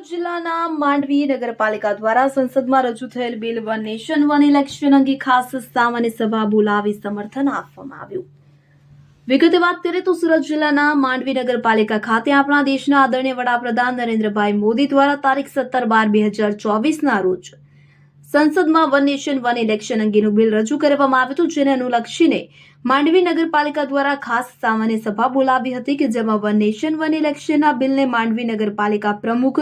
સુરત જિલ્લાના માંડવી નગરપાલિકા દ્વારા સંસદમાં રજૂ થયેલ bill one nation one election અંગે ખાસ સામાન્ય સભા બોલાવી સમર્થન આપવામાં આવ્યું। વિગતે વાત કરીએ તો સુરત જિલ્લાના માંડવી નગરપાલિકા ખાતે આપણા દેશના આદરણીય વડાપ્રધાન નરેન્દ્રભાઈ મોદી દ્વારા તારીખ 17/12/2024ના રોજ સંસદમાં વન નેશન વન ઇલેક્શન અંગેનું બિલ રજૂ કરવામાં આવ્યું હતું, જેને અનુલક્ષીને માંડવી નગરપાલિકા દ્વારા ખાસ સામાન્ય સભા બોલાવી હતી કે જેમાં વન નેશન વન ઇલેક્શનના બિલને માંડવી નગરપાલિકા પ્રમુખ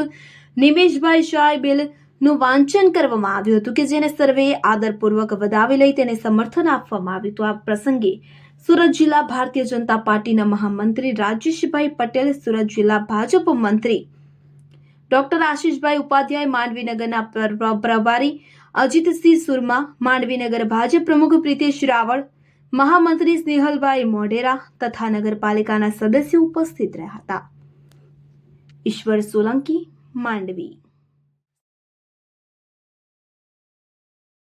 નિમેશભાઈ શાહે બિલનું વાંચન કરવામાં આવ્યું હતું કે જેને સર્વેએ આદરપૂર્વક વધાવી લઈ તેને સમર્થન આપવામાં આવ્યું હતું। આ પ્રસંગે સુરત જિલ્લા ભારતીય જનતા પાર્ટીના મહામંત્રી રાજેશભાઈ પટેલ, સુરત જિલ્લા ભાજપ મંત્રી ડોક્ટર આશીષભાઈ ઉપાધ્યાય, માંડવી નગરના પ્રભારી અજીતસિંહ સુરમા, માંડવી નગર ભાજપ પ્રમુખ પ્રીતેશ રાવળ, મહામંત્રી સ્નેહલભાઈ મોઢેરા તથા નગરપાલિકાના સદસ્યો ઉપસ્થિત રહ્યા હતા। ઈશ્વર સોલંકી, માંડવી।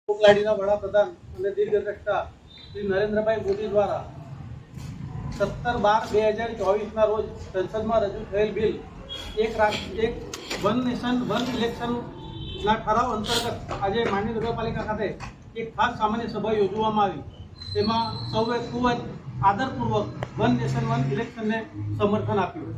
વડાપ્રધાન અને દીર્ઘદ્રષ્ટા શ્રી નરેન્દ્રભાઈ મોદી દ્વારા 17/12/2024ના રોજ સંસદમાં રજૂ થયેલ બિલ એક વન નેશન વન ઇલેક્શનના ઠરાવ અંતર્ગત આજે માંડવી નગરપાલિકા ખાતે એક ખાસ સામાન્ય સભા યોજવામાં આવી। તેમાં સૌએ ખૂબ જ આદરપૂર્વક વન નેશન વન ઇલેક્શનને સમર્થન આપ્યું।